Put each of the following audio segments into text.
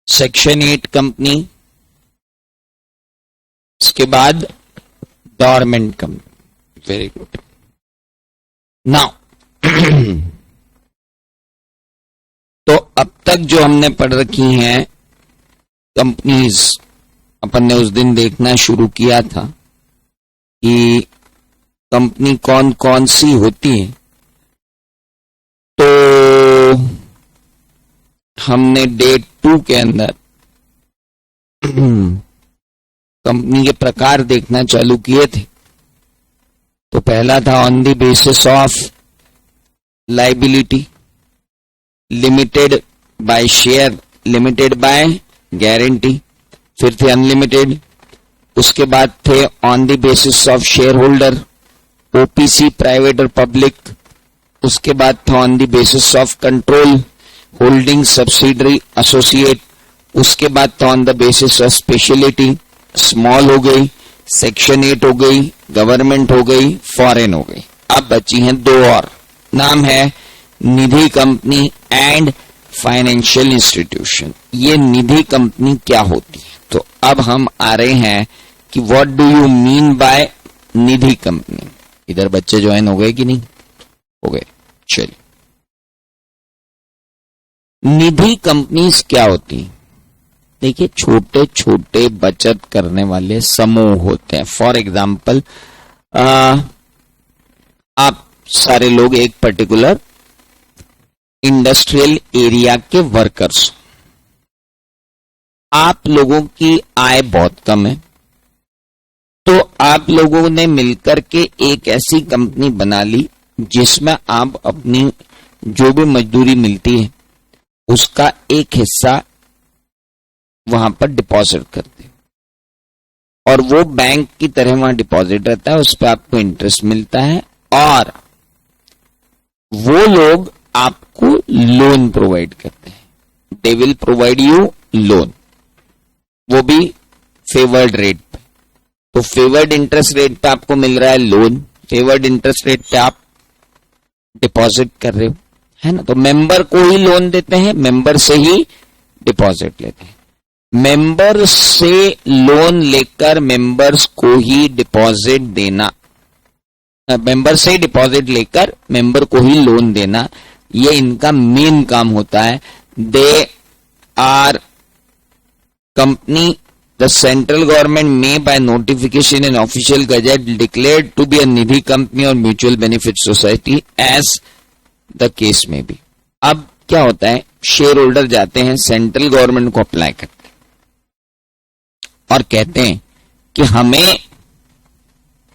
Section 8 company, इसके बाद dormant company. Very good. Now तो अब तक जो हमने पढ़ रखी हैं कंपनीज, अपन ने उस दिन देखना शुरू किया था कि कंपनी कौन कौन सी होती है। तो हमने डे 2 के अंदर कंपनी के प्रकार देखना चालू किए थे। तो पहला था on the basis of liability, limited by share, limited by guarantee, फिर थे अनलिमिटेड, उसके बाद थे on the basis of share holder, OPC private और पब्लिक, उसके बाद था on the basis of control, holding subsidiary associate, उसके बाद था on the basis of speciality, small हो गई, सेक्शन 8 हो गई, गवर्नमेंट हो गई, फॉरेन हो गई। अब बची हैं दो और, नाम है निधि कंपनी एंड फाइनेंशियल इंस्टीट्यूशन। ये निधि कंपनी क्या होती है? तो अब हम आ रहे हैं कि what do you mean by Nidhi company. इधर बच्चे ज्वाइन हो गए कि नहीं हो गए? चलिए, निधि कंपनीज क्या होती है? देखिए, छोटे छोटे बचत करने वाले समूह होते हैं। फॉर एग्जाम्पल, आप सारे लोग एक पर्टिकुलर इंडस्ट्रियल एरिया के वर्कर्स, आप लोगों की आय बहुत कम है, तो आप लोगों ने मिलकर के एक ऐसी कंपनी बना ली जिसमें आप अपनी जो भी मजदूरी मिलती है उसका एक हिस्सा वहां पर डिपॉजिट करते, और वो बैंक की तरह वहां डिपॉजिट रहता है, उस पर आपको इंटरेस्ट मिलता है, और वो लोग आपको लोन प्रोवाइड करते हैं। They will provide you loan, वो भी फेवर्ड रेट पे। तो फेवर्ड इंटरेस्ट रेट पे आपको मिल रहा है लोन, फेवर्ड इंटरेस्ट रेट पे आप डिपॉजिट कर रहे हो, है ना। तो मेंबर को ही लोन देते हैं, मेंबर से ही डिपॉजिट लेते हैं। मेंबर से लोन लेकर मेंबर्स को ही डिपॉजिट देना, मेंबर से डिपॉजिट लेकर मेंबर को ही लोन देना, ये इनका मेन काम होता है। They are company the central government may by notification in official gazette declared to be a Nidhi company और mutual benefit society as the case में भी। अब क्या होता है, शेयर होल्डर जाते हैं सेंट्रल गवर्नमेंट को अप्लाई करते हैं और कहते हैं कि हमें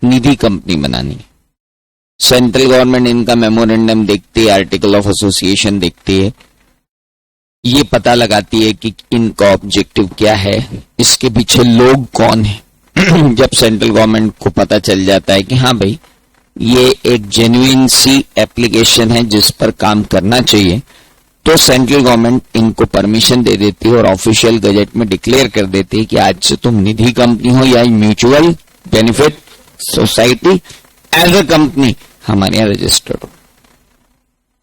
निधि कंपनी बनानी है। सेंट्रल गवर्नमेंट इनका मेमोरेंडम देखती है, आर्टिकल ऑफ एसोसिएशन देखती है, ये पता लगाती है कि इनका ऑब्जेक्टिव क्या है, इसके पीछे लोग कौन है। जब सेंट्रल गवर्नमेंट को पता चल जाता है कि हाँ भाई ये एक जेन्युइन सी एप्लीकेशन है जिस पर काम करना चाहिए, तो सेंट्रल गवर्नमेंट इनको परमिशन दे देती है और ऑफिशियल गजेट में डिक्लेयर कर देती है कि आज से तुम निधि कंपनी हो या mutual benefit society as a company हमारे यहां रजिस्टर्ड हो।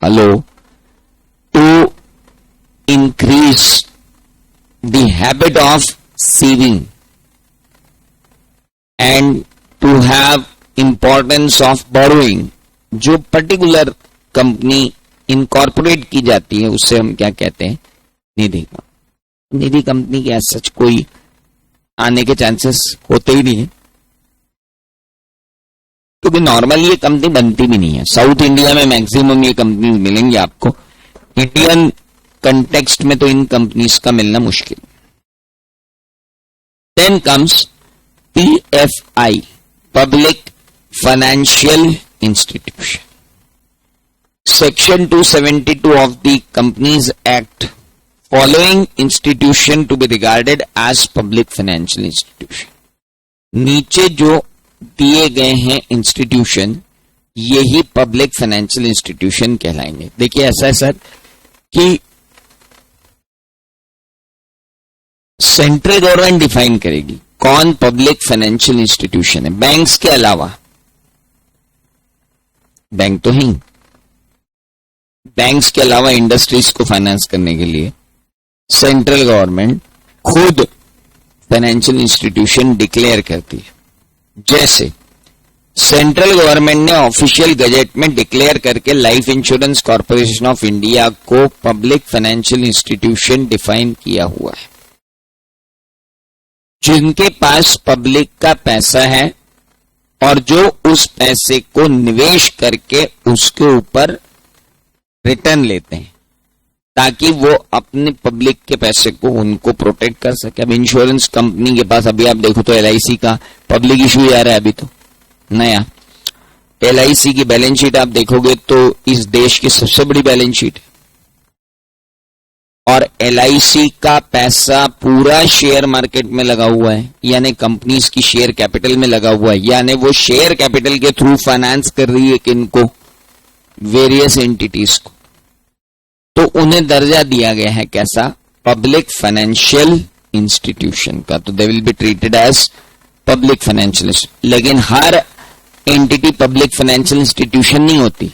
Hello, to increase the habit of saving and to have importance of borrowing, जो पर्टिकुलर कंपनी इनकॉर्पोरेट की जाती है उससे हम क्या कहते हैं, निधि कंपनी। निधि कंपनी के सच कोई आने के चांसेस होते ही नहीं है, क्योंकि नॉर्मली ये कंपनी बनती भी नहीं है। साउथ इंडिया में मैक्सिमम ये कंपनी मिलेंगी आपको, इंडियन कंटेक्स्ट में तो इन कंपनीज का मिलना मुश्किल। Then comes PFI, public financial institution. Section 272 of the Companies Act, following institution to be regarded as public financial institution। नीचे जो दिए गए हैं इंस्टीट्यूशन, यही पब्लिक फाइनेंशियल इंस्टीट्यूशन कहलाएंगे। देखिए ऐसा है सर कि सेंट्रल गवर्नमेंट डिफाइन करेगी कौन पब्लिक फाइनेंशियल इंस्टीट्यूशन है, बैंक्स के अलावा। बैंक तो ही, बैंक्स के अलावा इंडस्ट्रीज को फाइनेंस करने के लिए सेंट्रल गवर्नमेंट खुद फाइनेंशियल इंस्टीट्यूशन डिक्लेयर करती है। जैसे सेंट्रल गवर्नमेंट ने ऑफिशियल गजेट में डिक्लेयर करके life insurance corporation of India को पब्लिक फाइनेंशियल इंस्टीट्यूशन डिफाइन किया हुआ है। जिनके पास पब्लिक का पैसा है और जो उस पैसे को निवेश करके उसके ऊपर रिटर्न लेते हैं ताकि वो अपने पब्लिक के पैसे को उनको प्रोटेक्ट कर सके। अब इंश्योरेंस कंपनी के पास अभी आप देखो तो LIC का पब्लिक इशू आ रहा है अभी तो नया। LIC की बैलेंस शीट आप देखोगे तो इस देश की सबसे बड़ी बैलेंस शीट है और LIC का पैसा पूरा शेयर मार्केट में लगा हुआ है, यानी कंपनीज की शेयर कैपिटल में लगा हुआ है, यानी वो शेयर कैपिटल के थ्रू फाइनेंस कर रही है किनको, वेरियस एंटिटीज को। तो उन्हें दर्जा दिया गया है कैसा, पब्लिक फाइनेंशियल इंस्टीट्यूशन का, तो they will be treated as public financial. लेकिन हर एंटिटी पब्लिक फाइनेंशियल इंस्टीट्यूशन नहीं होती।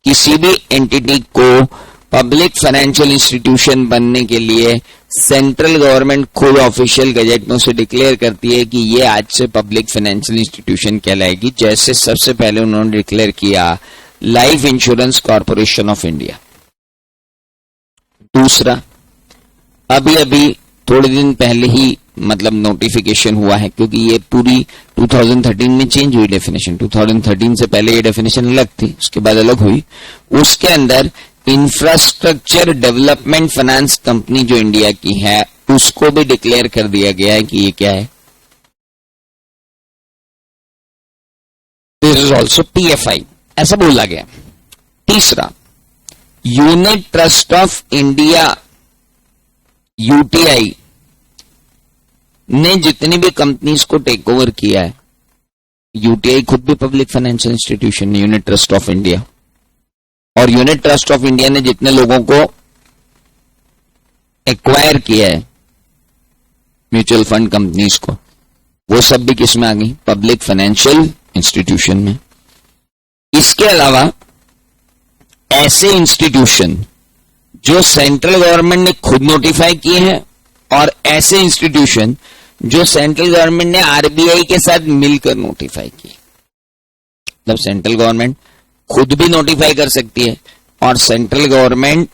किसी भी एंटिटी को पब्लिक फाइनेंशियल इंस्टीट्यूशन बनने के लिए सेंट्रल गवर्नमेंट खुद ऑफिशियल गजेट में उसे डिक्लेयर करती है कि ये आज से पब्लिक फाइनेंशियल इंस्टीट्यूशन कहलाएगी। जैसे सबसे पहले उन्होंने डिक्लेयर किया life insurance corporation of India. दूसरा, अभी अभी थोड़े दिन पहले ही मतलब नोटिफिकेशन हुआ है, क्योंकि ये पूरी 2013 में चेंज हुई डेफिनेशन। 2013 से पहले ये डेफिनेशन अलग थी, उसके बाद अलग हुई। उसके अंदर इंफ्रास्ट्रक्चर डेवलपमेंट फाइनेंस कंपनी जो इंडिया की है उसको भी डिक्लेयर कर दिया गया है कि ये क्या है, दिस इज ऑल्सो PFI, ऐसा बोला गया। तीसरा, unit trust of India UTI ने जितनी भी कंपनीज को टेक ओवर किया है, UTI खुद भी पब्लिक फाइनेंशियल इंस्टीट्यूशन है, यूनिट ट्रस्ट ऑफ इंडिया, और यूनिट ट्रस्ट ऑफ इंडिया ने जितने लोगों को एक्वायर किया है म्यूचुअल फंड कंपनीज को, वो सब भी किस में आ गई, पब्लिक फाइनेंशियल इंस्टीट्यूशन में। इसके अलावा ऐसे इंस्टीट्यूशन जो सेंट्रल गवर्नमेंट ने खुद नोटिफाई किए हैं और ऐसे इंस्टीट्यूशन जो सेंट्रल गवर्नमेंट ने RBI के साथ मिलकर नोटिफाई किए। मतलब सेंट्रल गवर्नमेंट खुद भी नोटिफाई कर सकती है और सेंट्रल गवर्नमेंट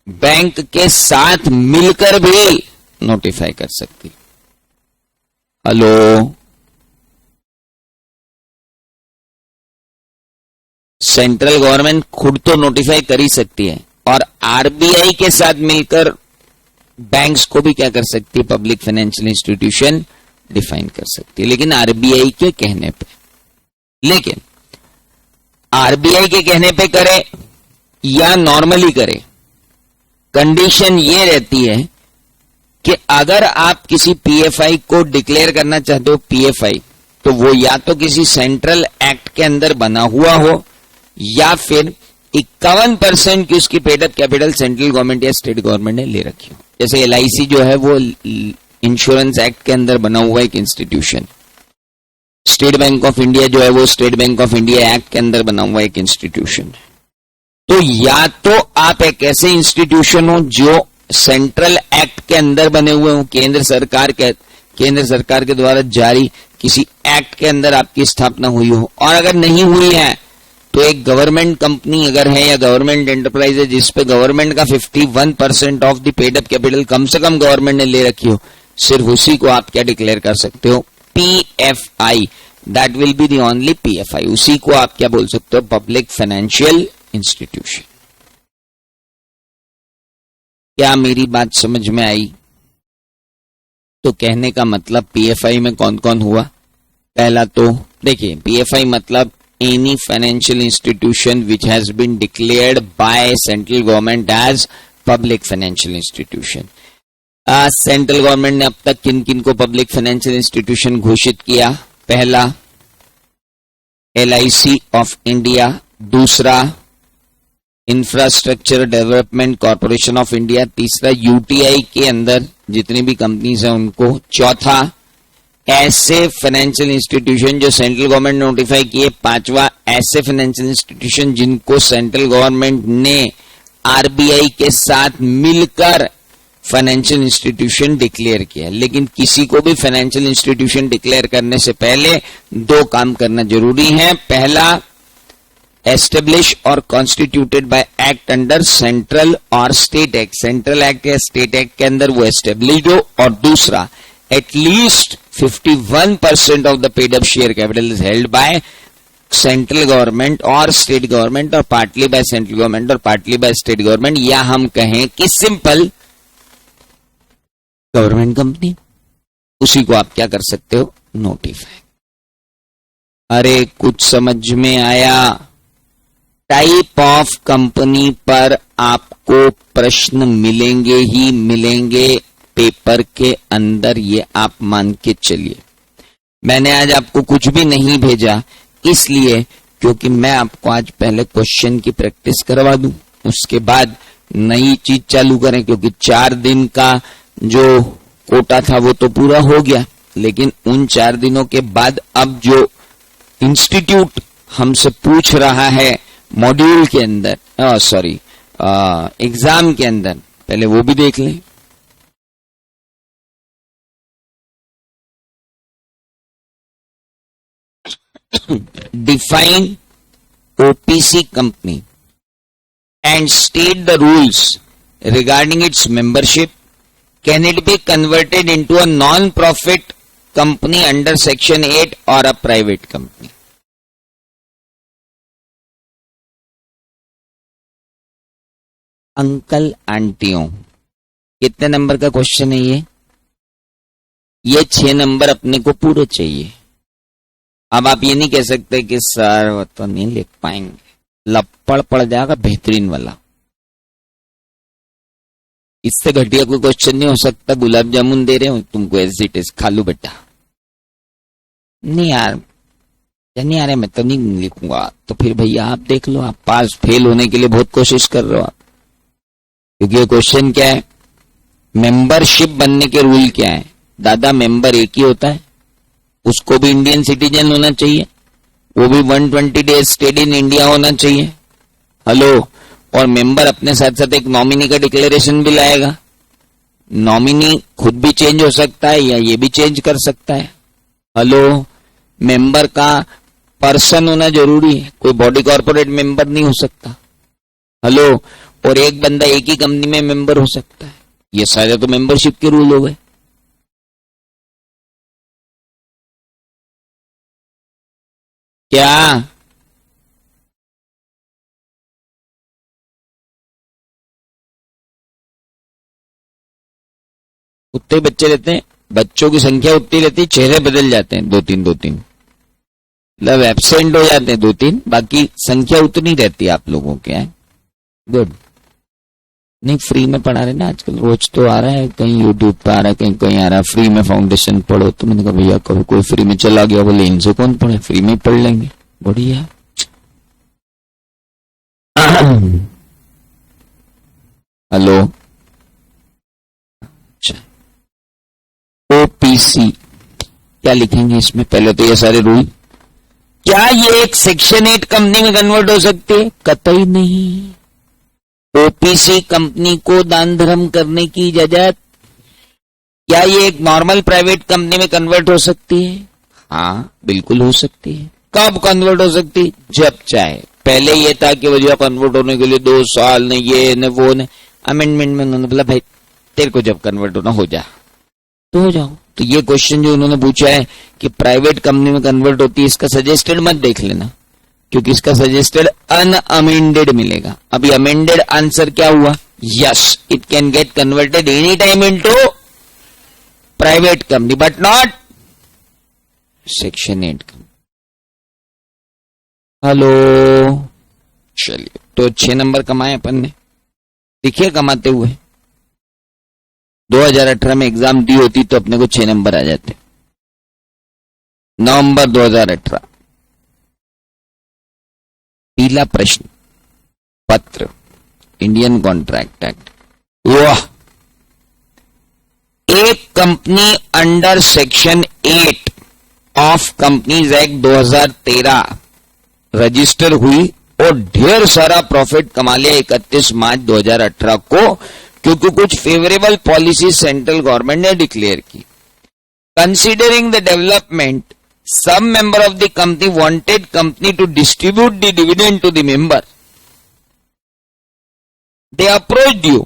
बैंक के साथ मिलकर भी नोटिफाई कर सकती है। हेलो, सेंट्रल गवर्नमेंट खुद तो नोटिफाई कर ही सकती है और RBI के साथ मिलकर बैंक्स को भी क्या कर सकती है, पब्लिक फाइनेंशियल इंस्टीट्यूशन डिफाइन कर सकती है, लेकिन RBI के कहने पे। लेकिन RBI के कहने पे करे या नॉर्मली करे, कंडीशन ये रहती है कि अगर आप किसी PFI को डिक्लेयर करना चाहते हो PFI, तो वो या तो किसी सेंट्रल एक्ट के अंदर बना हुआ हो या फिर 51% की उसकी paid up capital central government या स्टेट गवर्नमेंट ने ले रखी हो। जैसे LIC जो है वो इंश्योरेंस एक्ट के अंदर बना हुआ एक institution, state bank of India जो है वो state bank of India act के अंदर बना हुआ एक इंस्टीट्यूशन है। तो या तो आप एक ऐसे इंस्टीट्यूशन हो जो सेंट्रल एक्ट के अंदर बने हुए हो, केंद्र सरकार के द्वारा जारी किसी एक्ट के अंदर आपकी स्थापना हुई हो, और अगर नहीं हुई है तो एक गवर्नमेंट कंपनी अगर है या गवर्नमेंट एंटरप्राइज है जिसपे गवर्नमेंट का 51% of the paid up capital कम से कम गवर्नमेंट ने ले रखी हो, सिर्फ उसी को आप क्या डिक्लेयर कर सकते हो, PFI, that will be the only PFI, उसी को आप क्या बोल सकते हो, पब्लिक फाइनेंशियल इंस्टीट्यूशन। क्या मेरी बात समझ में आई? तो कहने का मतलब PFI में कौन कौन हुआ। पहला तो देखिए, PFI मतलब any financial institution which has been declared by central government as public financial institution। Central government ने अब तक किन किन को पब्लिक फाइनेंशियल इंस्टीट्यूशन घोषित किया, पहला LIC ऑफ इंडिया, दूसरा infrastructure development corporation of India, तीसरा UTI के अंदर जितनी भी कंपनीज हैं उनको, चौथा ऐसे फाइनेंशियल इंस्टीट्यूशन जो सेंट्रल गवर्नमेंट ने नोटिफाई किए, पांचवा ऐसे फाइनेंशियल इंस्टीट्यूशन जिनको सेंट्रल गवर्नमेंट ने RBI के साथ मिलकर फाइनेंशियल इंस्टीट्यूशन डिक्लेयर किया, लेकिन किसी को भी फाइनेंशियल इंस्टीट्यूशन डिक्लेयर करने से पहले दो काम करना जरूरी है। पहला, एस्टेब्लिश और constituted by act under central और स्टेट एक्ट, सेंट्रल एक्ट या स्टेट एक्ट के अंदर वो एस्टेब्लिश हो। और दूसरा, at least 51% of the paid up share capital is held by central government और स्टेट गवर्नमेंट और पार्टली बाय सेंट्रल गवर्नमेंट और पार्टली बाय स्टेट गवर्नमेंट, या हम कहें कि सिंपल गवर्नमेंट कंपनी, उसी को आप क्या कर सकते हो, नोटिफाई। अरे कुछ समझ में आया? टाइप ऑफ कंपनी पर आपको प्रश्न मिलेंगे ही मिलेंगे पेपर के अंदर, ये आप मान के चलिए। मैंने आज आपको कुछ भी नहीं भेजा इसलिए क्योंकि मैं आपको आज पहले क्वेश्चन की प्रैक्टिस करवा दूं, उसके बाद नई चीज चालू करें, क्योंकि 4 दिन का जो कोटा था वो तो पूरा हो गया, लेकिन उन 4 दिनों के बाद अब जो इंस्टीट्यूट हमसे पूछ रहा है मॉड्यूल के अंदर, एग्जाम के अंदर, पहले वो भी देख लें। Define OPC company and state the rules regarding its membership. Can it be converted into a non-profit company under Section 8 or a private company? Uncle आंटियों, कितने नंबर का क्वेश्चन है ये 6 नंबर अपने को पूरे चाहिए। अब आप ये नहीं कह सकते कि सर वो तो नहीं लिख पाएंगे, लपड़ पड़ जाएगा बेहतरीन वाला। इससे घटिया कोई क्वेश्चन नहीं हो सकता। गुलाब जामुन दे रहे हो तुमको, एज इट इज खा लो बेटा। नहीं यार, नहीं यार मैं तो नहीं लिखूंगा, तो फिर भैया आप देख लो, आप पास फेल होने के लिए बहुत कोशिश कर रहे हो आप। क्योंकि ये क्वेश्चन क्या है, मेंबरशिप बनने के रूल क्या है? दादा मेंबर एक ही होता है, उसको भी इंडियन सिटीजन होना चाहिए, वो भी 120 डेज स्टेड इन इंडिया होना चाहिए। हेलो, और मेंबर अपने साथ साथ एक नॉमिनी का डिक्लेरेशन भी लाएगा। नॉमिनी खुद भी चेंज हो सकता है या ये भी चेंज कर सकता है। हेलो, मेंबर का पर्सन होना जरूरी है, कोई बॉडी कॉर्पोरेट मेंबर नहीं हो सकता। हेलो, और एक बंदा एक ही कंपनी में मेंबर हो सकता है। ये सारे तो मेंबरशिप के रूल हो गए। क्या उतने बच्चे रहते हैं, बच्चों की संख्या उतनी रहती है, चेहरे बदल जाते हैं 2-3 मतलब एब्सेंट हो जाते हैं 2-3, बाकी संख्या उतनी रहती है आप लोगों के। हैं गुड। नहीं, फ्री में पढ़ा रहे ना आजकल, रोज तो आ रहा है, कहीं यूट्यूब पे आ रहा है, कहीं कहीं आ रहा है फ्री में फाउंडेशन पढ़ो। तो मैंने कहा भैया कहो कोई फ्री में चला गया, बोले इनसे कौन पढ़े, फ्री में पढ़ लेंगे। बढ़िया। हेलो, अच्छा, ओपीसी क्या लिखेंगे इसमें? पहले तो ये सारे रूल। क्या ये एक सेक्शन 8 कंपनी में कन्वर्ट हो सकती है? कतई नहीं। ओपीसी कंपनी को दान धर्म करने की इजाजत। क्या ये एक नॉर्मल प्राइवेट कंपनी में कन्वर्ट हो सकती है? हाँ बिल्कुल हो सकती है। कब कन्वर्ट हो सकती? जब चाहे। पहले ये था कि वजह कन्वर्ट होने के लिए 2 साल ने ये न वो न, अमेंडमेंट में उन्होंने बोला भाई तेरे को जब कन्वर्ट होना हो जा तो हो जाओ। तो ये क्वेश्चन जो उन्होंने पूछा है कि प्राइवेट कंपनी में कन्वर्ट होती है, इसका सजेस्टेड मत देख लेना, क्योंकि इसका सजेस्टेड अनअमेंडेड मिलेगा। अभी अमेंडेड आंसर क्या हुआ? Yes, it can get converted any time into private company but not section 8 company. Hello, चलिए तो 6 नंबर कमाए अपन ने, देखिए कमाते हुए। 2018 में एग्जाम दी होती तो अपने को 6 नंबर आ जाते। नवंबर 2018, पीला प्रश्न पत्र, इंडियन कॉन्ट्रैक्ट एक्ट। वाह, एक company under section 8 of companies act 2013 register हुई और ढेर सारा प्रॉफिट कमा लिया 31 मार्च 2018 को, क्योंकि कुछ फेवरेबल पॉलिसी सेंट्रल गवर्नमेंट ने डिक्लेयर की। Considering the development, some member of the company wanted company to distribute the dividend to the member. They approached you,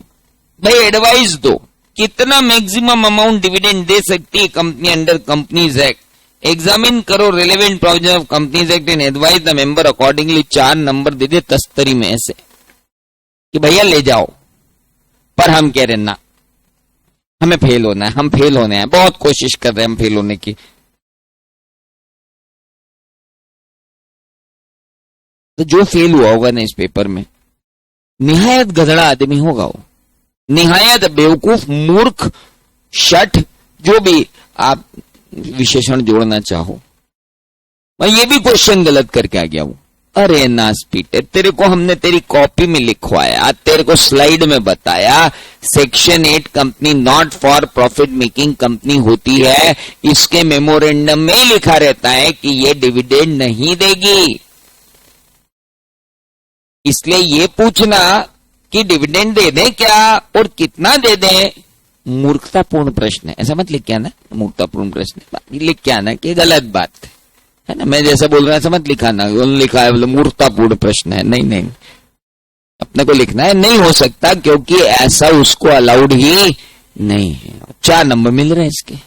भाई एडवाइस दो कितना मैक्सिमम अमाउंट डिविडेंड दे सकती है company under companies act, examine करो relevant provision of companies act and advise the member accordingly. 4 number दे दे तस्तरी में ऐसे कि भैया ले जाओ, पर हम कह रहे ना, हमें फेल होना है, हम फेल होने हैं, बहुत कोशिश कर रहे हैं हम फेल होने की। तो जो फेल हुआ होगा ना इस पेपर में, निहायत गधड़ा आदमी होगा वो, निहायत बेवकूफ, मूर्ख, शठ, जो भी आप विशेषण जोड़ना चाहो। मैं ये भी क्वेश्चन गलत करके आ गया हूं। अरे नास पीटे, तेरे को हमने तेरी कॉपी में लिखवाया, तेरे को स्लाइड में बताया, section 8 company not for profit making company होती है, इसके मेमोरेंडम में लिखा रहता है कि ये डिविडेंड नहीं देगी। इसलिए ये पूछना कि डिविडेंड दे दें क्या और कितना दे दें, मूर्खतापूर्ण प्रश्न है। ऐसा मत लिख के आना मूर्खतापूर्ण प्रश्न, लिख के आना कि गलत बात है ना, मैं जैसा बोल रहा हूं ऐसा मत लिखाना, लिखा है बोले मूर्खतापूर्ण प्रश्न है। नहीं नहीं, अपने को लिखना है नहीं हो सकता, क्योंकि ऐसा उसको अलाउड ही नहीं है। 4 नंबर मिल रहे हैं इसके,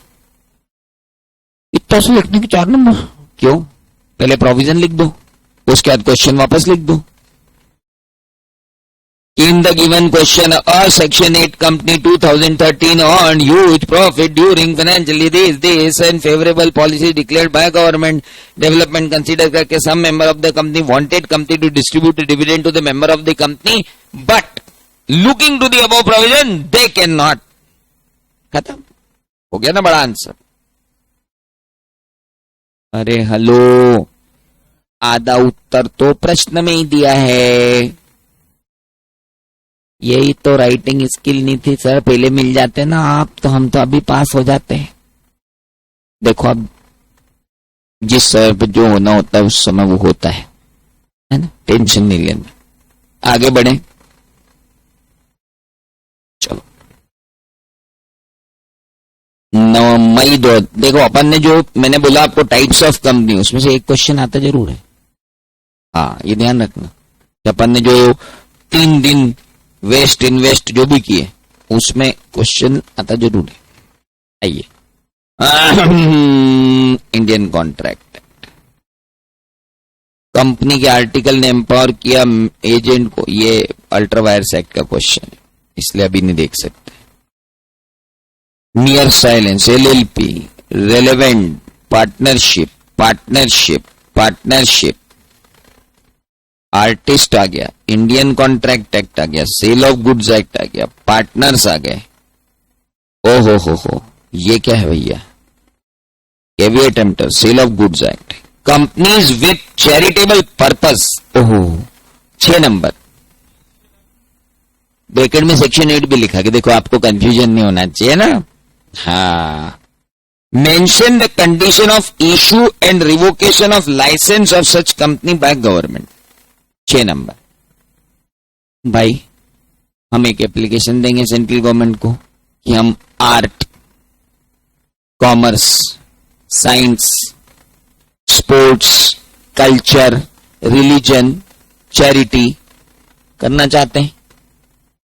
इतना से लिखने के 4 नंबर क्यों? पहले प्रोविजन लिख दो, उसके बाद क्वेश्चन वापस लिख दो। In the given question, a Section 8 company 2013 earned huge profit during financial year this and favorable policy declared by government development consider करके some member of the company wanted company to distribute a dividend to the member of the company, but looking to the above provision they cannot। खत्म हो गया ना बड़ा answer. अरे hello, आधा उत्तर तो प्रश्न में ही दिया है। यही तो राइटिंग स्किल नहीं थी सर, पहले मिल जाते ना आप तो हम तो अभी पास हो जाते हैं। देखो अब जिस समय पे जो होना होता है उस समय वो होता है ना, टेंशन नहीं लेना, आगे बढ़े। चलो 9 मई 2, देखो अपन ने जो मैंने बोला आपको टाइप्स ऑफ कंपनी, उसमें से एक क्वेश्चन आता जरूर है। हाँ ये ध्यान रखना कि अपन ने जो 3 दिन वेस्ट इन्वेस्ट जो भी किए उसमें क्वेश्चन आता जरूर है। आइए, इंडियन कॉन्ट्रैक्ट एक्ट, कंपनी के आर्टिकल ने एम्पावर किया एजेंट को, ये अल्ट्रा वायर्स एक्ट का क्वेश्चन है, इसलिए अभी नहीं देख सकते। Near silence, LLP, relevant, partnership, partnership, partnership, artist आ गया, इंडियन कॉन्ट्रैक्ट एक्ट आ गया, सेल ऑफ गुड्स एक्ट आ गया, पार्टनर्स आ गए। ओ हो, ये क्या है भैया? Caveat emptor, sale of goods act, companies with charitable purpose, ओहो 6 नंबर। ब्रैकेट में सेक्शन 8 भी लिखा कि देखो आपको कंफ्यूजन नहीं होना चाहिए ना। हाँ, mention the condition of issue and revocation of licence of such company by government, 6 number. भाई हम एक एप्लीकेशन देंगे सेंट्रल गवर्नमेंट को कि हम art, commerce, science, sports, culture, religion, charity करना चाहते हैं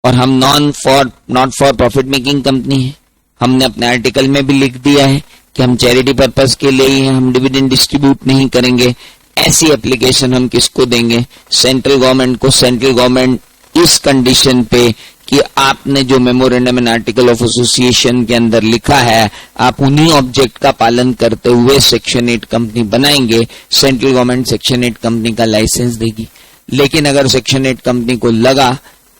और हम not for profit making company है। हमने अपने आर्टिकल में भी लिख दिया है कि हम चैरिटी पर्पस के लिए ही हैं, हम डिविडेंड डिस्ट्रीब्यूट नहीं करेंगे। ऐसी एप्लीकेशन हम किसको देंगे? सेंट्रल गवर्नमेंट को। सेंट्रल गवर्नमेंट इस कंडीशन पे कि आपने जो memorandum and article of association के अंदर लिखा है आप उन्हीं ऑब्जेक्ट का पालन करते हुए सेक्शन 8 कंपनी बनाएंगे, सेंट्रल गवर्नमेंट सेक्शन 8 कंपनी का लाइसेंस देगी। लेकिन अगर सेक्शन 8 कंपनी को लगा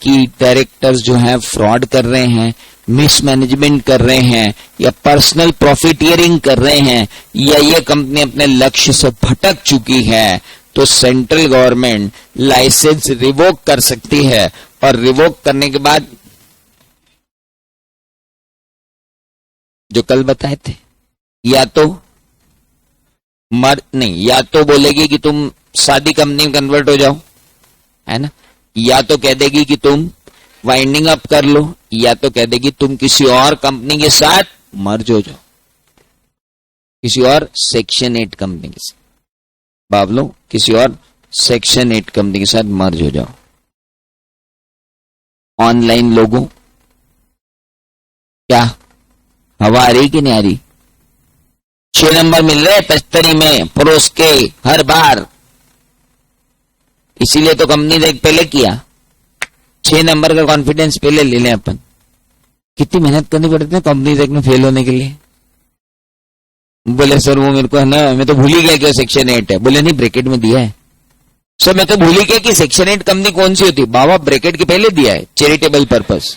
कि डायरेक्टर्स जो है फ्रॉड कर रहे हैं, मिसमैनेजमेंट कर रहे हैं या पर्सनल प्रॉफिटियरिंग कर रहे हैं या ये कंपनी अपने लक्ष्य से भटक चुकी है, तो सेंट्रल गवर्नमेंट लाइसेंस रिवोक कर सकती है। और रिवोक करने के बाद जो कल बताए थे, या तो या तो बोलेगी कि तुम सादी कंपनी में कन्वर्ट हो जाओ, है ना, या तो कह देगी कि तुम वाइंडिंग अप कर लो, या तो कह देगी तुम किसी और कंपनी के साथ मर्ज हो जाओ, किसी और सेक्शन 8 कंपनी के साथ, बाबलो किसी और सेक्शन 8 कंपनी के साथ मर्ज हो जाओ। ऑनलाइन लोगों, क्या हवा आ रही कि नहीं आ रही? 6 नंबर मिल रहे तश्तरी में परोस के हर बार, इसीलिए तो कंपनी देख पहले किया। 6 नंबर का कॉन्फिडेंस पहले ले लें अपन। कितनी मेहनत करनी पड़ती है कंपनी देख में फेल होने के लिए। बोले सर वो मेरे को है ना, मैं तो भूल ही गया कि सेक्शन 8 है। बोले नहीं ब्रैकेट में दिया है। सर मैं तो भूल ही गया कि सेक्शन 8 कंपनी कौन सी होती है। बाबा ब्रैकेट के पहले दिया है, चैरिटेबल पर्पस।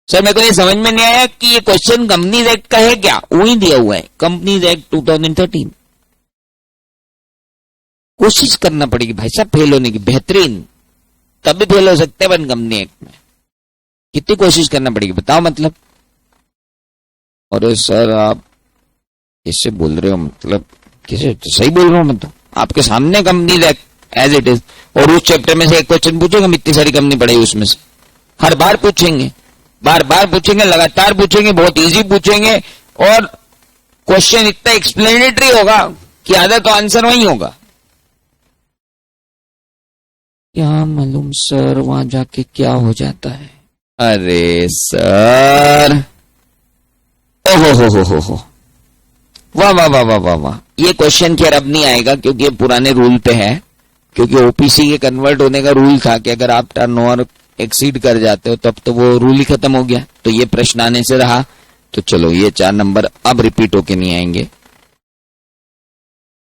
सर मेरे को ये समझ में नहीं आया कि ये क्वेश्चन कंपनीज एक्ट का है क्या? वही दिया हुआ है, कंपनीज एक्ट 2013। कोशिश करना पड़ेगी भाई साहब फेल होने की, बेहतरीन, तभी फेल हो सकते हैं कंपनी एक्ट में। कितनी कोशिश करना पड़ेगी बताओ मतलब। अरे सर आप कैसे बोल रहे हो, मतलब कैसे सही बोल रहा हूं मैं तो, आपके सामने companies act as it is, और उस चैप्टर में से एक क्वेश्चन पूछेंगे, इतनी सारी कंपनी पढ़ी उसमें से, हर बार पूछेंगे, बार बार पूछेंगे, लगातार पूछेंगे, बहुत इजी पूछेंगे, और क्वेश्चन इतना एक्सप्लेनेटरी होगा कि आधा तो आंसर वही होगा। क्या मालूम सर वहां जाके क्या हो जाता है। अरे सर, ओहो हो, वाह वाह वाह वाह वाह वाह। ये क्वेश्चन खैर अब नहीं आएगा क्योंकि ये पुराने रूल पे है, क्योंकि ओपीसी के कन्वर्ट होने का रूल था कि अगर आप टर्नओवर एक्सीड कर जाते हो तब तो वो रूल ही खत्म हो गया, तो ये प्रश्न आने से रहा। तो चलो ये 4 नंबर अब रिपीट होके नहीं आएंगे।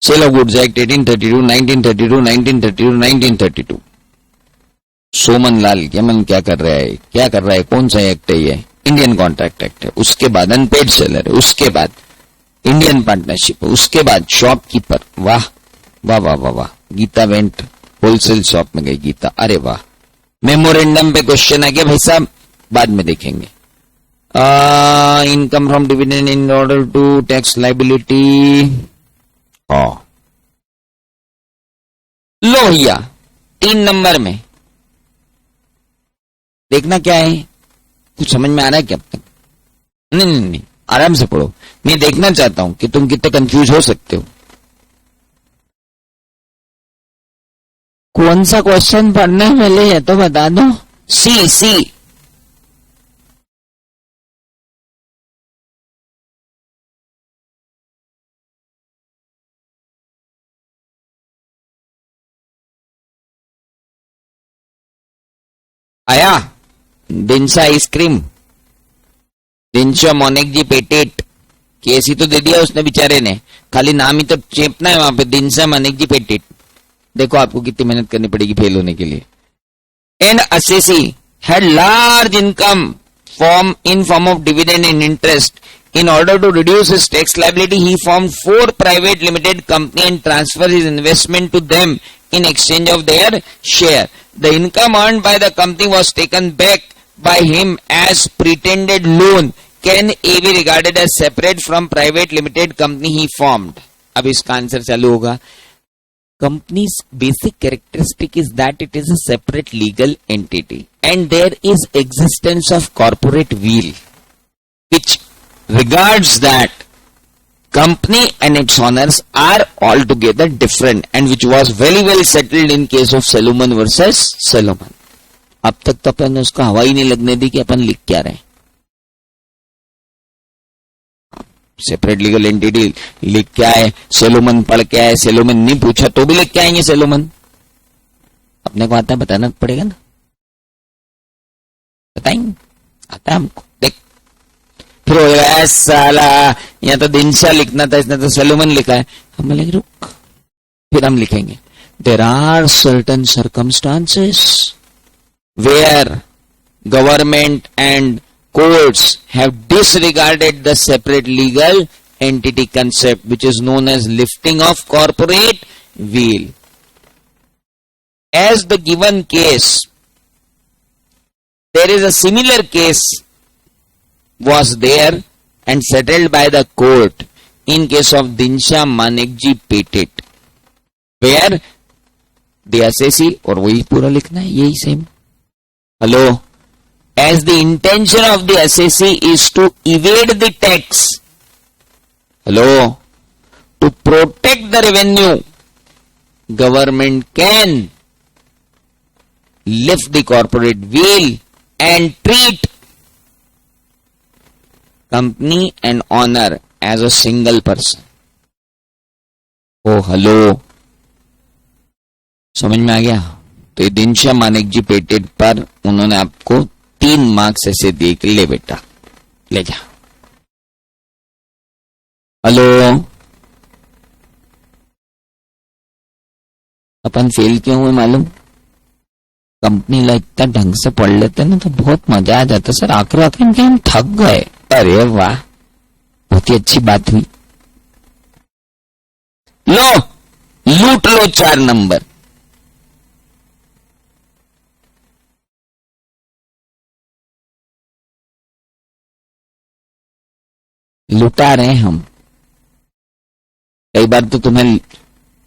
Sale of goods act 1832, 1932, 1932, 1932। सोमन लाल यमन क्या कर रहा है, क्या कर रहा है, कौन सा एक्ट है ये? इंडियन कॉन्ट्रैक्ट एक्ट है। उसके बाद अनपेड सेलर है, उसके बाद इंडियन पार्टनरशिप है, उसके बाद शॉपकीपर। वाह वाह वाह वाह वाह। गीता वेंट होलसेल शॉप में गई गीता, अरे वाह। मेमोरेंडम पे क्वेश्चन आ गया भाई साहब, बाद में देखेंगे। Income from dividend in order to tax liability. लो भैया 3 नंबर में देखना क्या है, कुछ समझ में आ रहा है क्या अब तक? नहीं, आराम से पढ़ो। मैं देखना चाहता हूं कि तुम कितने कंफ्यूज हो सकते हो। कौन सा क्वेश्चन पढ़ना है पहले ये तो बता दो। सी आया। दिनसा आइसक्रीम, दिनशा मोनेक जी पेटेट, केसी तो दे दिया उसने बेचारे ने, खाली नाम ही तो चेपना है वहां पे, दिनशा मोनेक जी पेटेट। देखो आपको कितनी मेहनत करनी पड़ेगी फेल होने के लिए। And assessee had large income in form of dividend and interest. In order to reduce his tax liability, he formed 4 private limited company and transferred his investment to them in exchange of their share. The income earned by the company was taken back by him as pretended loan. Can A be regarded as separate from private limited company he formed? अब इसका answer चालू होगा. Company's basic characteristic is that it is a separate legal entity and there is existence of corporate will which regards that company and its owners are altogether different and which was very well settled in case of Salomon versus Salomon. अब तक तो अपन ने उसका हवा ही नहीं लगने दी कि अपन लिख क्या रहे. सेपरेट लीगल एंटिटी लिख क्या है, सेलोमन पढ़ क्या है, सेलोमन नहीं पूछा तो भी लिख क्या आएंगे सेलोमन. अपने को आता है, बताना पड़ेगा ना, बताएंगे, आता है हमको. देख फिर हो गया साला, यहाँ तो दिनशा लिखना था, इसने तो सेलोमन लिखा है. हम बोलेंगे रुक, फिर हम लिखेंगे there are certain circumstances where government and courts have disregarded the separate legal entity concept which is known as lifting of corporate will. As the given case, there is a similar case was there and settled by the court in case of Dinsha Manekji Petit, where the SSC, और वही पूरा लिखना है, यही सेम। Hello, as the intention of the SSC is to evade the tax, hello, to protect the revenue, government can lift the corporate wheel and treat company and owner as a single person. Oh, hello, समझ में आ गया? तो ये दिनशा मानिक जी patent पर उन्होंने आपको 3 marks ऐसे दे के, ले बेटा ले जा। हेलो, अपन फेल क्यों हुए मालूम? कंपनी ला इतना ढंग से पढ़ लेते ना तो बहुत मजा आ जाता सर। आखिर में हम थक गए। अरे वाह, बहुत ही अच्छी बात हुई। लो, लूट लो 4 नंबर। लुटा रहे हम। कई बार तो तुम्हें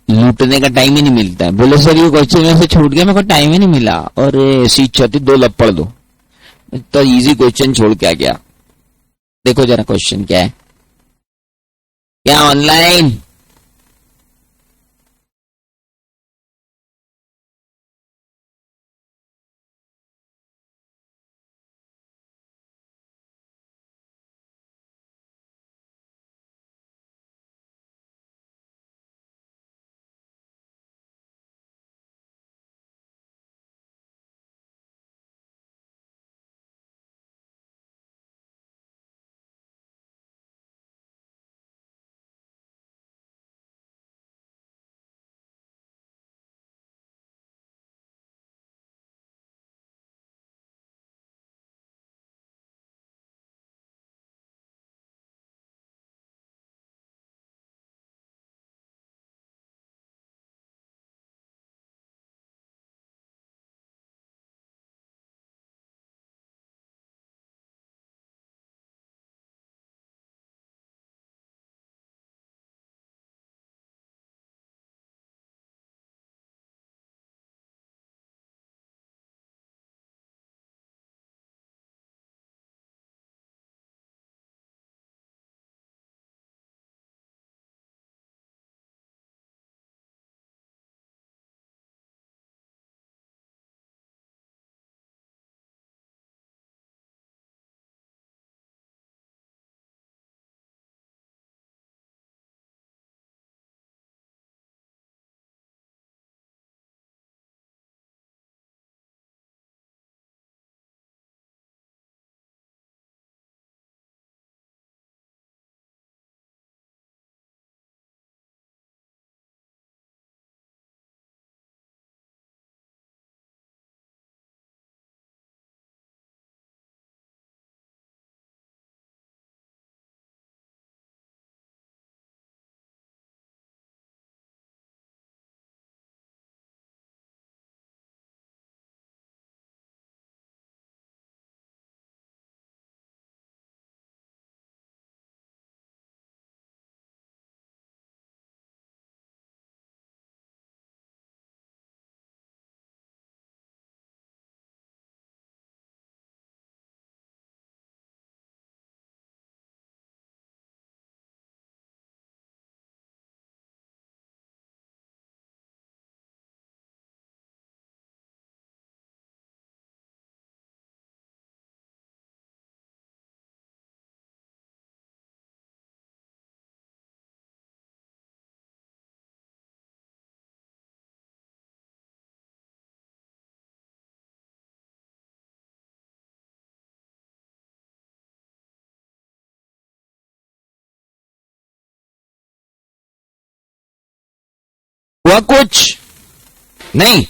लूटने का टाइम ही नहीं मिलता है। बोले सर ये क्वेश्चन में से छूट गया, मेरे को टाइम ही नहीं मिला। और ऐसी इच्छा थी 2 लपड़ दो, तो इजी क्वेश्चन छोड़ के आ गया। देखो जरा क्वेश्चन क्या है, क्या ऑनलाइन? हुआ कुछ नहीं?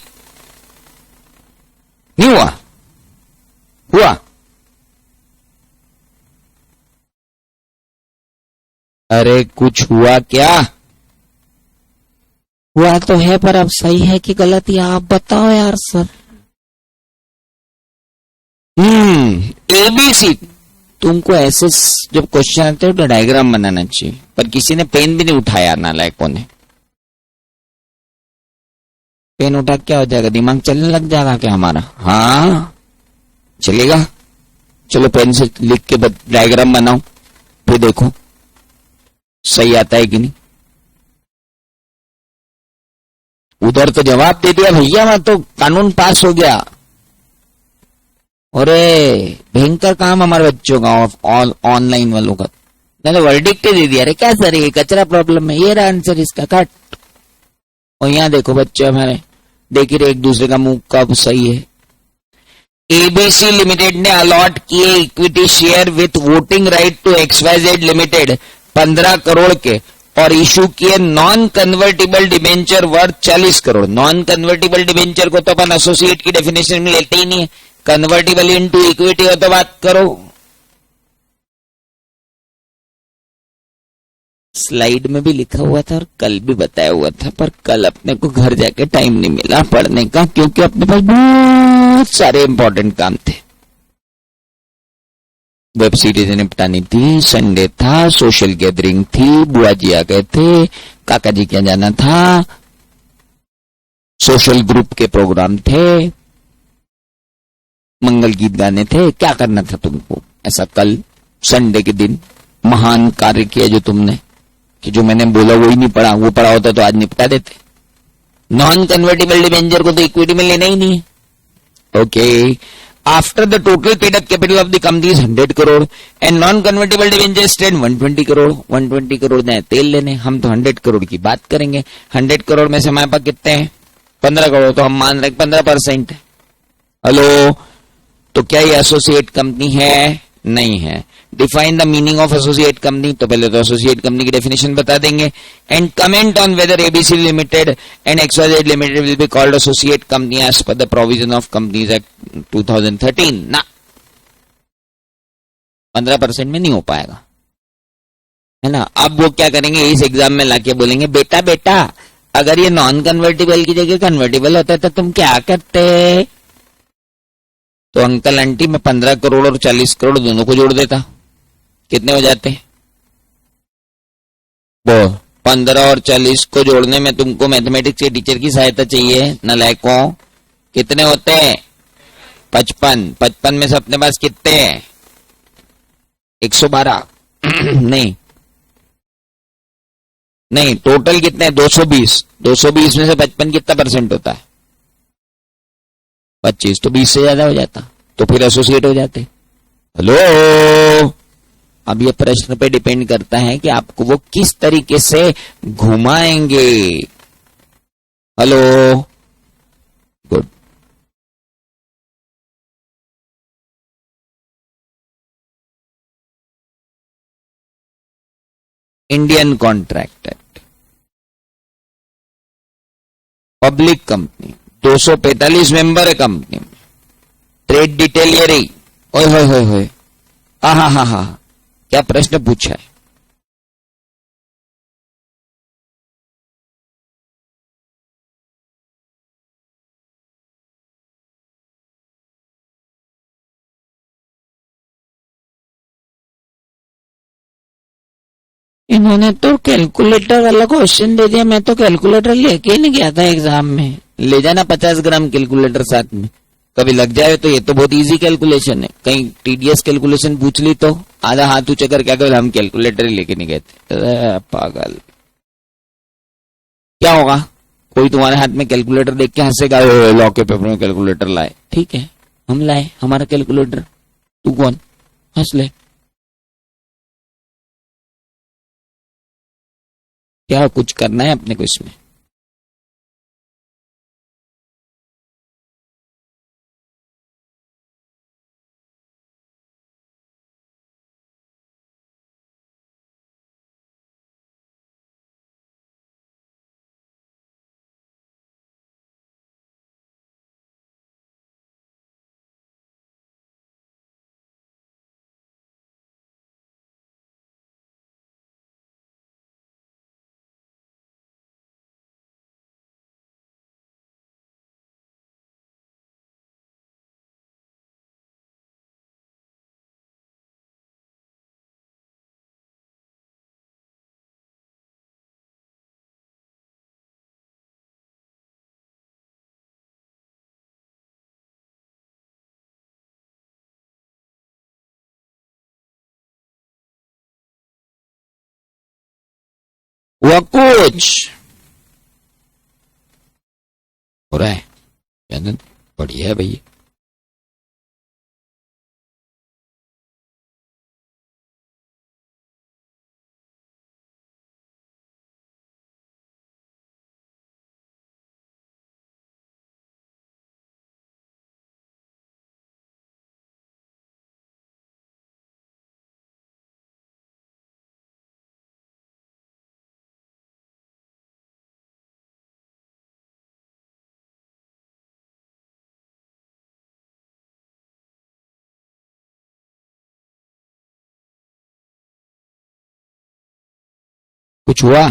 नहीं हुआ? हुआ? अरे कुछ हुआ क्या? हुआ तो है, पर अब सही है कि गलत, या आप बताओ यार सर। एबीसी। तुमको ऐसे जब क्वेश्चन आते हो तो डायग्राम बनाना चाहिए, पर किसी ने पेन भी नहीं उठाया नालायकों ने। पेन उठा के क्या हो जाएगा, दिमाग चलने लग जाएगा क्या हमारा? हाँ चलेगा। चलो पेन से लिख के डायग्राम बनाओ, फिर देखो सही आता है कि नहीं। उधर तो जवाब दे दिया भैया, वहां तो कानून पास हो गया। अरे भयंकर काम हमारे बच्चों का, ऑनलाइन वालों का। मैंने वर्डिक्ट दे दिया, अरे क्या सर ये कचरा प्रॉब्लम है, ये रहा आंसर इसका, कट। और यहाँ देखो बच्चे हमारे देख ही रहे एक दूसरे का मुंह कब सही है। एबीसी लिमिटेड ने अलॉट किए equity share with voting right to XYZ limited 15 crore के, और इशू किए non convertible debenture worth 40 crore. Non convertible debenture को तो अपन एसोसिएट की डेफिनेशन में लेते ही नहीं है, कन्वर्टिबल इनटू इक्विटी हो तो बात करो। स्लाइड में भी लिखा हुआ था और कल भी बताया हुआ था, पर कल अपने को घर जाके टाइम नहीं मिला पढ़ने का, क्योंकि अपने पास बहुत सारे इंपॉर्टेंट काम थे। वेब सीरीज निपटानी थी, संडे था, सोशल गैदरिंग थी, बुआ जी आ गए थे, काका जी क्या जाना था, सोशल ग्रुप के प्रोग्राम थे, मंगल गीत गाने थे, क्या करना था तुमको ऐसा कल संडे के दिन। महान कार्य किया जो तुमने, कि जो मैंने बोला वही नहीं पढ़ा, वो पढ़ा होता तो आज निपटा देते। नॉन कन्वर्टिबल डिबेंचर को तो इक्विटी में लेना ही नहीं है। Okay, after the total paid up capital of the company is 100 crore and non convertible debenture stand 120 crore. 120 crore ने तेल लेने, हम तो 100 करोड़ की बात करेंगे। 100 करोड़ में से हमारे पास कितने हैं? 15 करोड़, तो हम मान रहे 15%। हेलो, तो क्या ये एसोसिएट कंपनी है? नहीं है। Define the meaning of associate company, तो पहले तो एसोसिएट कंपनी की डेफिनेशन बता देंगे। And comment on whether ABC limited and XYZ limited will be called associate company as per the provision of companies act 2013। ना, 15% में नहीं हो पाएगा, है ना। अब वो क्या करेंगे, इस एग्जाम में लाके बोलेंगे बेटा बेटा अगर ये नॉन कन्वर्टिबल की जगह कन्वर्टिबल होता है तो तुम क्या करते? तो अंकल आंटी मैं 15 करोड़ और 40 करोड़ दोनों को जोड़ देता, कितने हो जाते? वो 15 और 40 को जोड़ने में तुमको मैथमेटिक्स के टीचर की सहायता चाहिए नालायकों। कितने होते हैं? 55। 55 में से अपने पास कितने हैं? 112। नहीं नहीं, टोटल कितने हैं? 220। 220 में से 55 कितना परसेंट होता है? 25। तो 20 से ज्यादा हो जाता, तो फिर एसोसिएट हो जाते। हेलो, अब ये प्रश्न पे डिपेंड करता है कि आपको वो किस तरीके से घुमाएंगे। Hello, good. Indian contract act, public company, 245 member है कंपनी में, ट्रेड डिटेल ये रही। ओए होए होए होए, हा हा हा, क्या प्रश्न पूछा है? इन्होंने तो कैलकुलेटर वाला क्वेश्चन दे दिया, मैं तो कैलकुलेटर लेके ही नहीं गया था एग्जाम में। ले जाना 50 ग्राम कैलकुलेटर साथ में, कभी लग जाए तो। ये तो बहुत इजी कैलकुलेशन है, कहीं टीडीएस कैलकुलेशन पूछ ली तो आधा हाथ ऊंचा करके क्या, हम कैलकुलेटर ही लेके नहीं गए थे। पागल, क्या होगा? कोई तुम्हारे हाथ में कैलकुलेटर देख के हंसेगा, लॉ के पेपर में कैलकुलेटर लाए, ठीक है हम लाए हमारा कैलकुलेटर, तू कौन? हंस ले। क्या कुछ करना है अपने को इसमें? हुआ कुछ हो रहा है क्या? बढ़िया है भैया। कुछ हुआ?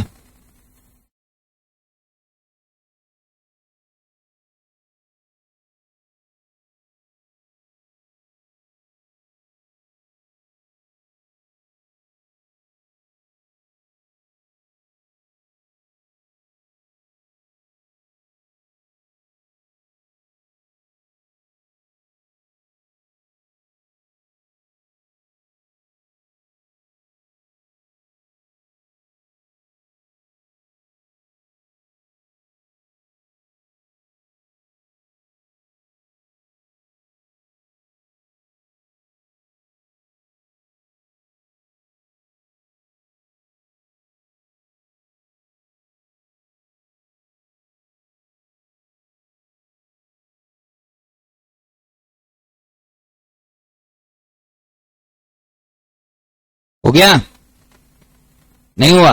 हो गया? नहीं हुआ?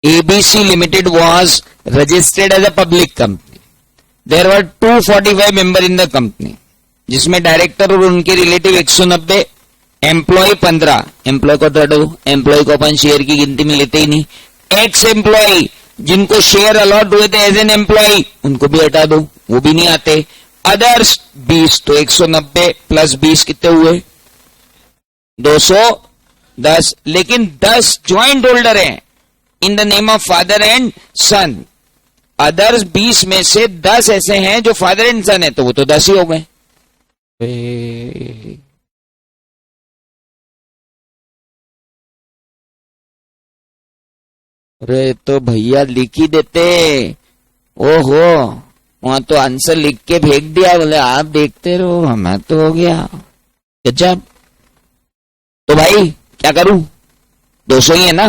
ABC Limited was registered as a public company. There were 245 member in the company, जिसमें डायरेक्टर और उनके रिलेटिव 190, एम्प्लॉय 15। एम्प्लॉय को हटा दो, एम्प्लॉय को अपन शेयर की गिनती में लेते ही नहीं। एक्स एम्प्लॉय जिनको शेयर अलॉट हुए थे एज एन एम्प्लॉय, उनको भी हटा दो, वो भी नहीं आते। अदर्स 20, तो 190 प्लस 20 कितने हुए? 210। लेकिन 10 ज्वाइंट होल्डर हैं in the name of father and son. Others 20 में से 10 ऐसे हैं जो फादर एंड सन है, तो वो तो 10 ही हो गए। अरे तो भैया लिख ही देते। ओहो, वहां तो आंसर लिख के भेज दिया, बोले आप देखते रहो, हमें तो हो गया गजब। तो भाई क्या करूं? 200 ही है ना,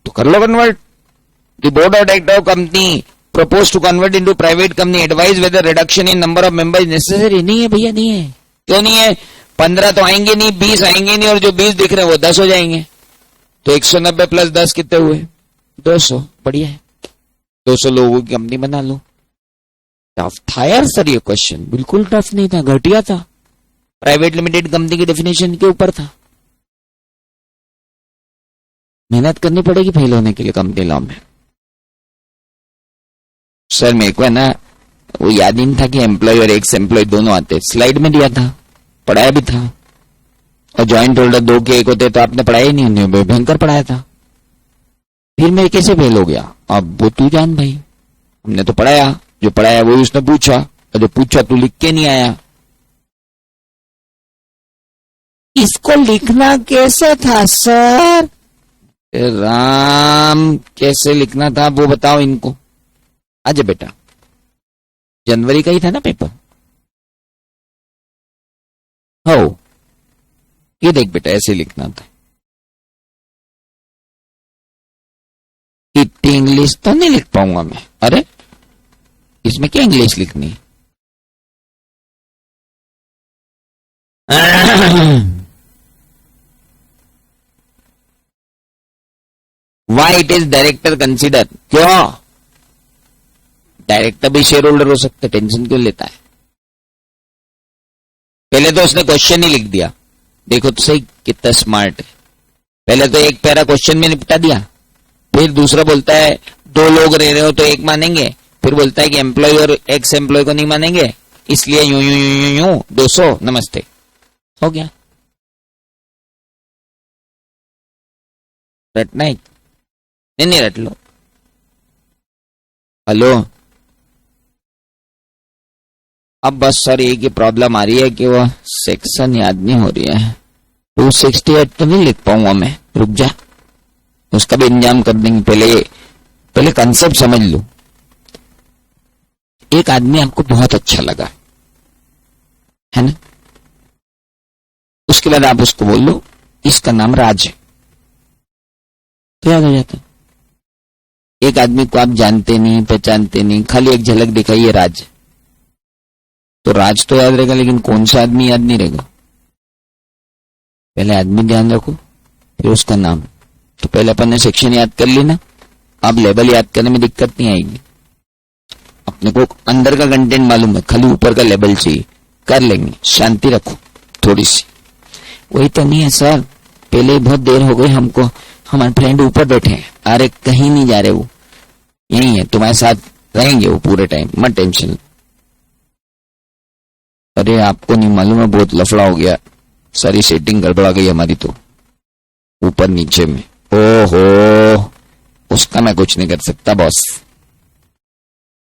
तो कर लो convert. The board of director of company propose to convert into private company, advise whether reduction in number of members necessary. नहीं है भैया, नहीं है। क्यों नहीं है? 15 तो आएंगे नहीं, 20 आएंगे नहीं, और जो 20 दिख रहे हैं वो 10 हो जाएंगे। तो 190 प्लस 10 कितने हुए? 200। बढ़िया है, 200 लोगों की कंपनी बना लो। टफ था यार सर ये क्वेश्चन, बिल्कुल टफ नहीं था, घटिया था। प्राइवेट लिमिटेड कंपनी की डेफिनेशन के ऊपर था। मेहनत करनी पड़ेगी फेल होने के लिए कंपनी लॉ में। सर मेरे को है ना वो याद ही नहीं था कि एम्प्लॉय और एक्स एम्प्लॉय दोनों आते। स्लाइड में दिया था, पढ़ाया भी था। और ज्वाइंट होल्डर 2 के 1 होते तो आपने पढ़ाया ही नहीं, उन्हें भयंकर पढ़ाया था। फिर मैं कैसे फेल हो गया? अब वो तू जान भाई, हमने तो पढ़ाया, जो पढ़ाया वही उसने पूछा, और जो पूछा तू लिख के नहीं आया। इसको लिखना कैसे था सर? राम, कैसे लिखना था वो बताओ इनको। आजा बेटा, जनवरी का ही था ना पेपर। हो, ये देख बेटा, ऐसे लिखना था। इतनी इंग्लिश तो नहीं लिख पाऊंगा मैं। अरे इसमें क्या इंग्लिश लिखनी है? Why it is director consider. क्यों? डायरेक्टर भी शेयर होल्डर हो सकता है, टेंशन क्यों लेता है? पहले तो उसने क्वेश्चन ही लिख दिया, देखो तो सही कितना स्मार्ट है। पहले तो एक पैरा क्वेश्चन में निपटा दिया, फिर दूसरा बोलता है 2 लोग रह रहे हो तो 1 मानेंगे, फिर बोलता है कि एम्प्लॉय और एक्स एम्प्लॉय को नहीं मानेंगे, इसलिए यूं यूं यूं यूं यूं 200 नमस्ते। हो गया। रटना है? नहीं रट लो। हेलो, अब बस सर एक ही प्रॉब्लम आ रही है कि वह सेक्शन याद नहीं हो रही है। 268 तो नहीं लिख पाऊंगा मैं, रुक जा, उसका भी इंतजाम कर देंगे। पहले कंसेप्ट समझ लो। एक आदमी आपको बहुत अच्छा लगा है ना, उसके बाद आप उसको बोल लो इसका नाम राज है, तो याद हो जाता। एक आदमी को आप जानते नहीं, पहचानते नहीं, खाली एक झलक दिखाइए राज, तो राज तो याद रहेगा, लेकिन कौन सा आदमी याद नहीं रहेगा। पहले आदमी ध्यान रखो, फिर उसका नाम। तो पहले अपन ने सेक्शन याद कर ली ना, अब लेवल याद करने में दिक्कत नहीं आएगी। अपने को अंदर का कंटेंट मालूम है, खाली ऊपर का लेवल चाहिए, कर लेंगे। शांति रखो थोड़ी सी। वही तो नहीं है सर, पहले बहुत देर हो गई हमको, हमारे फ्रेंड ऊपर बैठे हैं। अरे कहीं नहीं जा रहे, वो यही है, तुम्हारे साथ रहेंगे वो पूरे टाइम, मत टेंशन। अरे आपको नहीं मालूम है, बहुत लफड़ा हो गया, सारी सेटिंग गड़बड़ा गई हमारी तो ऊपर नीचे में। ओहो, उसका मैं कुछ नहीं कर सकता बॉस।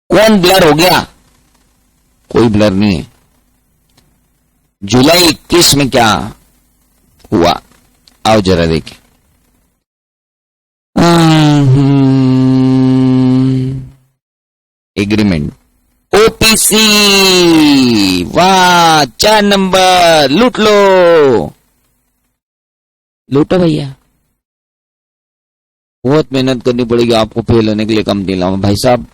कौन ब्लर हो गया? कोई ब्लर नहीं है। जुलाई 21 में क्या हुआ, आओ जरा देखें। एग्रीमेंट ओपीसी, वाह 4 नंबर, लूट लो, लूटो भैया। बहुत मेहनत करनी पड़ेगी आपको फेल होने के लिए कंपनी लाऊं भाई साहब।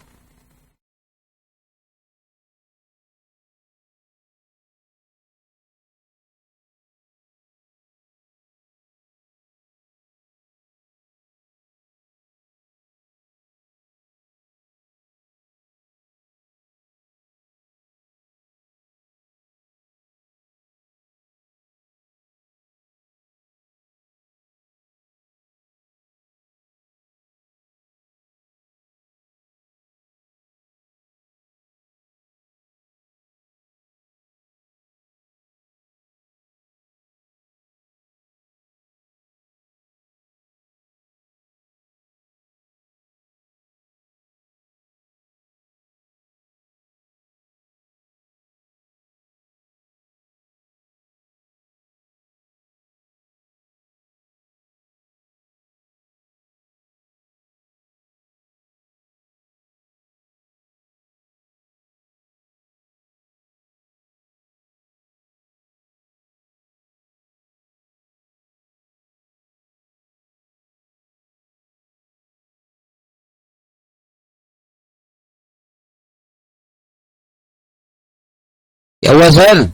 क्या हुआ सर?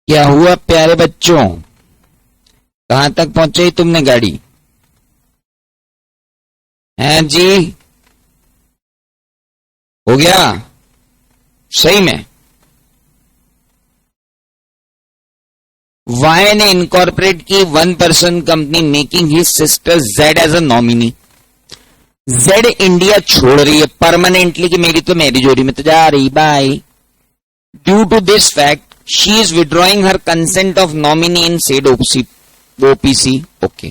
क्या हुआ प्यारे बच्चों, कहां तक पहुंचाई तुमने गाड़ी? हैं जी, हो गया सही में? वाई ने इनकॉर्पोरेट की 1% company, making his sister Z as a nominee. Z India छोड़ रही है परमानेंटली कि मेरी तो मैरिज हो रही, मैं तो जा रही, bye. Due to this fact she is withdrawing her consent of nominee in said OPC. Okay.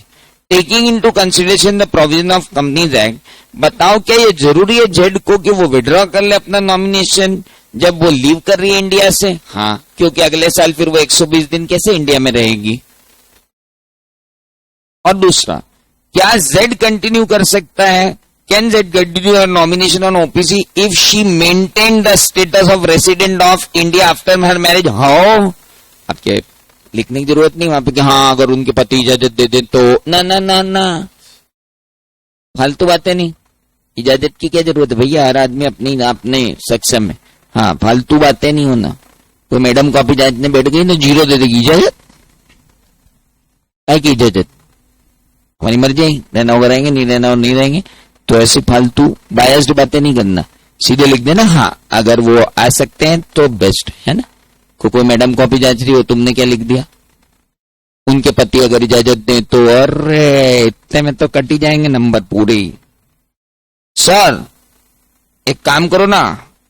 Taking into consideration the provision of Companies Act, बताओ क्या ये जरूरी है जेड को कि वो विड्रॉ कर ले अपना नॉमिनेशन जब वो लीव कर रही है इंडिया से? हाँ, क्योंकि अगले साल फिर वो 120 दिन कैसे इंडिया में रहेगी। और दूसरा, क्या जेड कंटिन्यू कर सकता है? Can Z continue her nomination on OPC if she maintained the status of resident of India after her marriage? How? अब क्या लिखने की जरूरत नहीं वहां पे कि हाँ अगर उनके पति इजाजत दे दें तो ना ना ना ना, फालतू बातें नहीं। इजाजत की क्या जरूरत है भैया, हर आदमी अपनी अपने सक्षम है। हाँ फालतू बातें नहीं होना। तो मैडम को आप इजाजत बैठ गई ना, जीरो दे देगी इजाजत, है कि इजाजत हमारी मर्जी है, रहना होगा रहेंगे, नहीं रहना और नहीं रहेंगे। तो ऐसी फालतू बायस्ड बातें नहीं करना, सीधे लिख देना हाँ अगर वो आ सकते हैं तो बेस्ट है ना। कोई मैडम कॉपी जांच रही हो, तुमने क्या लिख दिया, उनके पति अगर इजाजत दें तो, अरे इतने में तो कट ही जाएंगे नंबर पूरे ही। सर एक काम करो ना,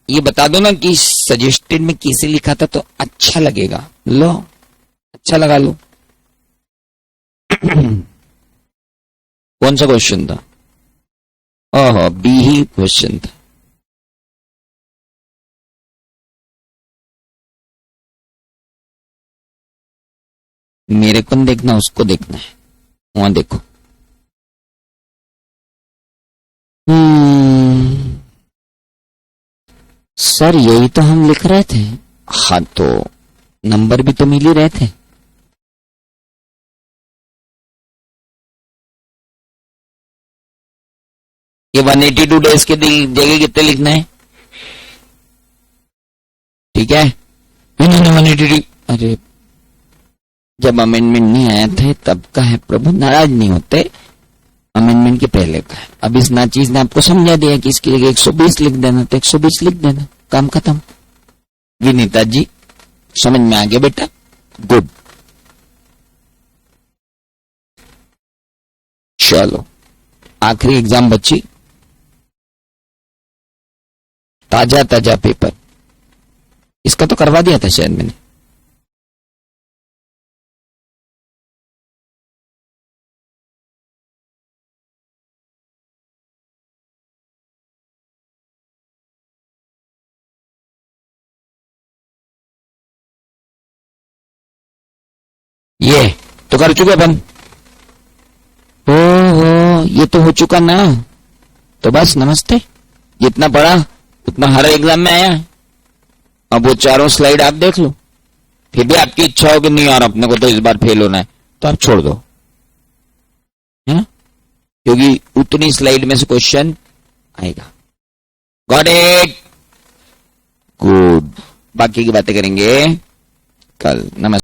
ये बता दो ना कि सजेस्टेड में कैसे लिखा था तो अच्छा लगेगा, लो अच्छा लगा लो। कौन सा क्वेश्चन था? ओहो बी ही क्वेश्चन था। मेरे को नहीं देखना, उसको देखना है, वहां देखो। सर यही तो हम लिख रहे थे। हाँ तो नंबर भी तो मिल ही रहे थे। ये 182 डेज के जगह कितने लिखना है? ठीक है 182। अरे जब अमेंडमेंट नहीं आया था तब का है प्रभु, नाराज नहीं होते, अमेंडमेंट के पहले का है। अब इस नाचीज ने आपको समझा दिया कि इसकी जगह 120 लिख देना, तो 120 लिख देना, काम खत्म। विनीता जी समझ में आ गया बेटा, गुड। चलो आखिरी एग्जाम बची, ताजा ताजा पेपर, इसका तो करवा दिया था शायद मैंने। ये तो कर चुके अपन। ओहो ये तो हो चुका ना, तो बस नमस्ते। जितना पढ़ा उतना हर एग्जाम में आया है। अब वो चारों स्लाइड आप देख लो, फिर भी आपकी इच्छा हो कि नहीं यार अपने को तो इस बार फेल होना है, तो आप छोड़ दो, है ना, क्योंकि उतनी स्लाइड में से क्वेश्चन आएगा। Got it, good. बाकी की बातें करेंगे कल। नमस्ते।